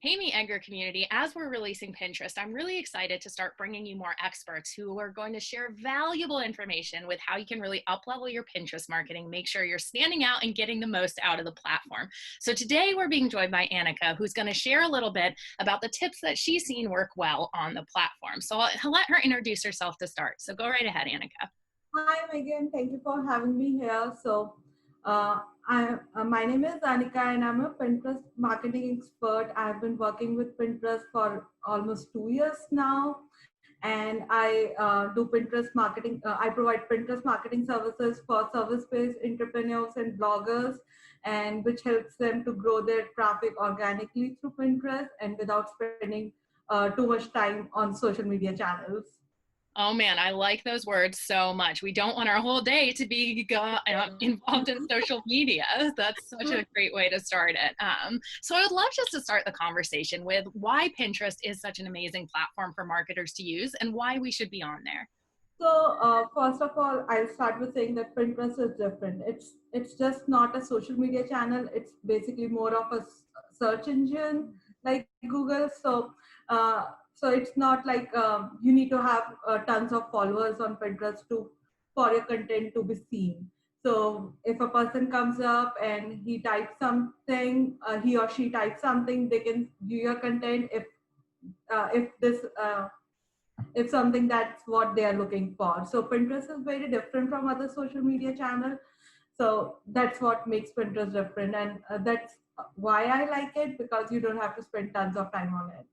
Hey, me Edgar community, as we're releasing Pinterest, I'm really excited to start bringing you more experts who are going to share valuable information with how you can really uplevel your Pinterest marketing, make sure you're standing out and getting the most out of the platform. So today we're being joined by Anika, who's going to share a little bit about the tips that she's seen work well on the platform. So I'll let her introduce herself to start. So go right ahead, Anika. Hi, Megan. Thank you for having me here. Uh, my name is Anika, and I'm a Pinterest marketing expert. I've been working with Pinterest for almost 2 years now, and I do Pinterest marketing. I provide Pinterest marketing services for service-based entrepreneurs and bloggers, and which helps them to grow their traffic organically through Pinterest and without spending too much time on social media channels. Oh man, I like those words so much. We don't want our whole day to be involved in social media. That's such a great way to start it. So I would love just to start the conversation with why Pinterest is such an amazing platform for marketers to use and why we should be on there. First of all, I'll start with saying that Pinterest is different. It's just not a social media channel. It's basically more of a search engine like Google. Uh, so it's not like you need to have tons of followers on Pinterest to for your content to be seen. So if a person comes up and he types something, he or she types something, they can view your content if something that's what they are looking for. So Pinterest is very different from other social media channels. So that's what makes Pinterest different, and that's why I like it, because you don't have to spend tons of time on it.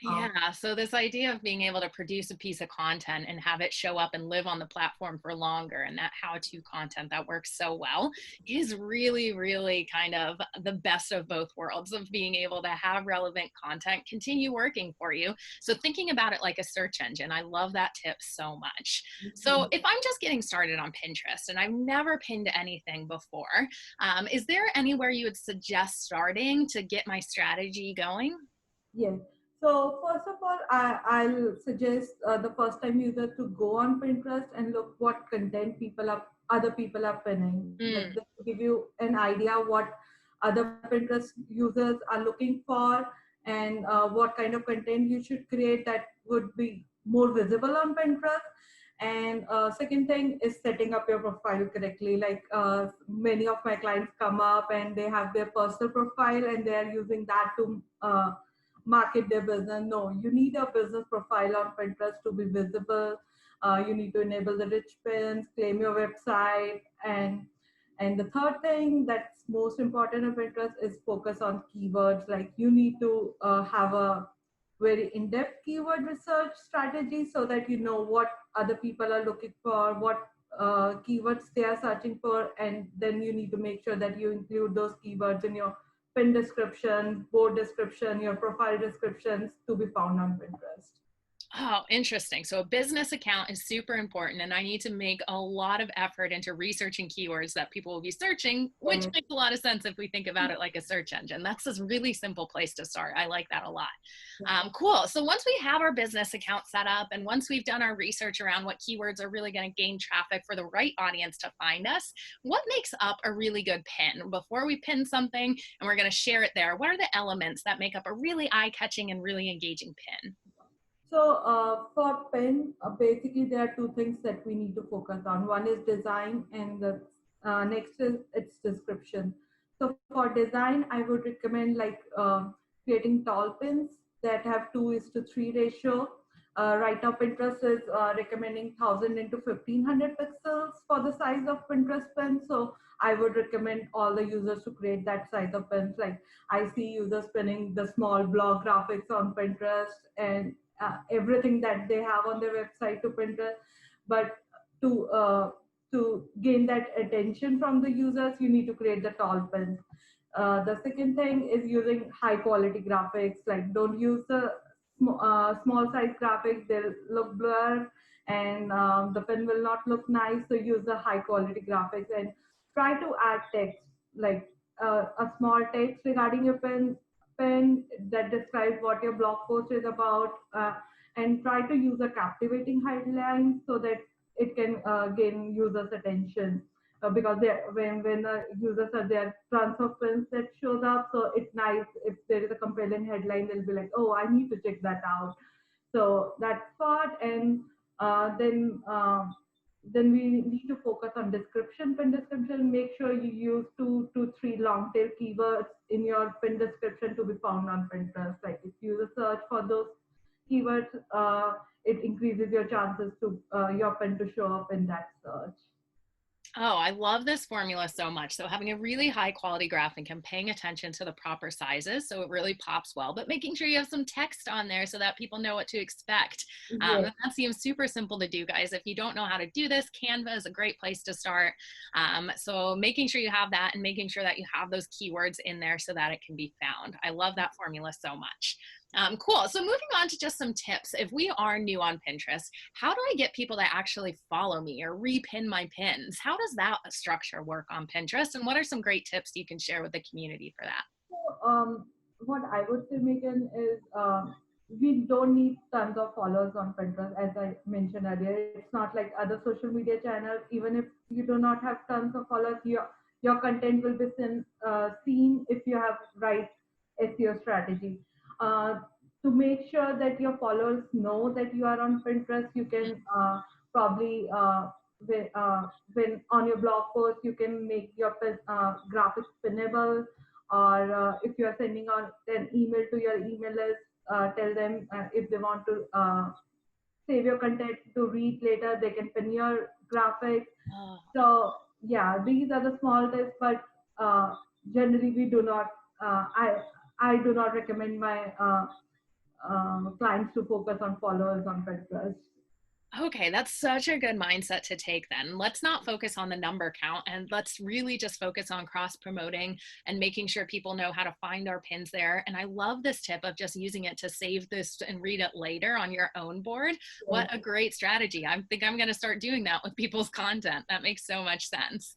Um, Yeah, so this idea of being able to produce a piece of content and have it show up and live on the platform for longer and that how-to content that works so well is really, really kind of the best of both worlds of being able to have relevant content continue working for you. So thinking about it like a search engine, I love that tip so much. So if I'm just getting started on Pinterest and I've never pinned anything before, is there anywhere you would suggest starting to get my strategy going? Yes. So first of all, I'll suggest the first time user to go on Pinterest and look what content other people are pinning. Like Mm. this will give you an idea what other Pinterest users are looking for, and what kind of content you should create that would be more visible on Pinterest. And second thing is setting up your profile correctly. Like many of my clients come up and they have their personal profile and they are using that to market their business. No, you need a business profile on Pinterest to be visible. You need to enable the rich pins, claim your website, and the third thing that's most important on Pinterest is focus on keywords. Like you need to have a very in-depth keyword research strategy so that you know what other people are looking for, what keywords they are searching for, and then you need to make sure that you include those keywords in your pin description, board description, your profile descriptions to be found on Pinterest. Oh, interesting. So a business account is super important, and I need to make a lot of effort into researching keywords that people will be searching, which Yes. makes a lot of sense if we think about it like a search engine. That's a really simple place to start. I like that a lot. Cool. So once we have our business account set up, and once we've done our research around what keywords are really going to gain traffic for the right audience to find us, what makes up a really good pin? Before we pin something and we're going to share it there, what are the elements that make up a really eye-catching and really engaging pin? For pen, basically there are two things that we need to focus on. One is design, and the next is its description. So for design, I would recommend like creating tall pins that have 2:3 ratio. Right now, Pinterest is recommending 1,000 into 1,500 pixels for the size of Pinterest pen. So I would recommend all the users to create that size of pens. Like I see users pinning the small blog graphics on Pinterest, and everything that they have on their website to Pinterest. But to uh, to gain that attention from the users, you need to create the tall pins. The second thing is using high quality graphics. Like don't use the small size graphics; they'll look blur, and the pen will not look nice. So use the high quality graphics and try to add text, like a small text regarding your pen that describes what your blog post is about, and try to use a captivating headline so that it can gain users' attention. because when the users are there, tons of pins that shows up. So it's nice if there is a compelling headline, they'll be like, oh, I need to check that out. So that's part, and uh, then um, then we need to focus on description. Pin description. Make sure you use 2 to 3 long tail keywords in your pin description to be found on Pinterest. Like if you search for those keywords, it increases your chances to your pin to show up in that search. Oh, I love this formula so much. So having a really high quality graphic and paying attention to the proper sizes so it really pops well, but making sure you have some text on there so that people know what to expect. Yes. That seems super simple to do, guys. If you don't know how to do this, Canva is a great place to start. So making sure you have that and making sure that you have those keywords in there so that it can be found. I love that formula so much. Cool. So moving on to just some tips. If we are new on Pinterest, how do I get people to actually follow me or repin my pins? How does that structure work on Pinterest? And what are some great tips you can share with the community for that? So, what I would say, Megan, is we don't need tons of followers on Pinterest, as I mentioned earlier. It's not like other social media channels. Even if you do not have tons of followers, your content will be seen if you have right SEO strategy. Uh, to make sure that your followers know that you are on Pinterest, you can probably when on your blog post you can make your graphics pinnable, or if you are sending out an email to your email list, tell them if they want to save your content to read later, they can pin your graphics. Oh, So yeah, these are the small tips, but generally we do not. I do not recommend my clients to focus on followers on Pinterest. okay, that's such a good mindset to take then. Let's not focus on the number count and let's really just focus on cross promoting and making sure people know how to find our pins there. And I love this tip of just using it to save this and read it later on your own board. Yes. What a great strategy. I think I'm going to start doing that with people's content. That makes so much sense.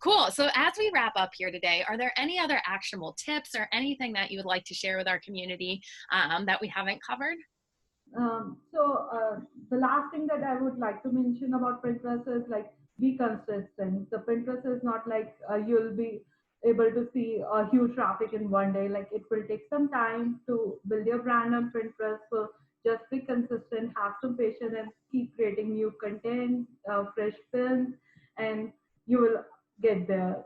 Cool. So as we wrap up here today, are there any other actionable tips or anything that you would like to share with our community that we haven't covered? So the last thing that I would like to mention about Pinterest is like be consistent. The Pinterest is not like you'll be able to see a huge traffic in one day. Like it will take some time to build your brand on Pinterest. So just be consistent, have some patience, and keep creating new content, fresh pins, and you will get there.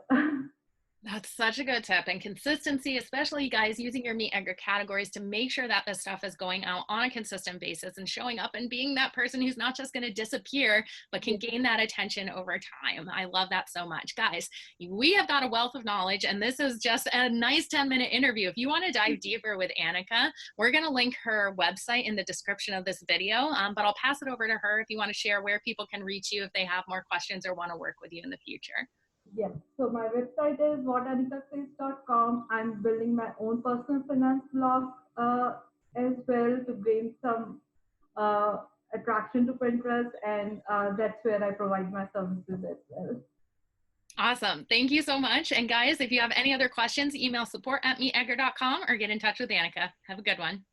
That's such a good tip, and consistency, especially you guys using your Meet Edgar categories to make sure that this stuff is going out on a consistent basis and showing up and being that person who's not just going to disappear, but can gain that attention over time. I love that so much. Guys, we have got a wealth of knowledge, and this is just a nice 10-minute interview. If you want to dive deeper with Anika, we're going to link her website in the description of this video, but I'll pass it over to her if you want to share where people can reach you if they have more questions or want to work with you in the future. Yes. So my website is whatanikasays.com. I'm building my own personal finance blog as well to gain some uh, attraction to Pinterest, and that's where I provide my services as well. Awesome. Thank you so much. And guys, if you have any other questions, email support@meetedgar.com or get in touch with Anika. Have a good one.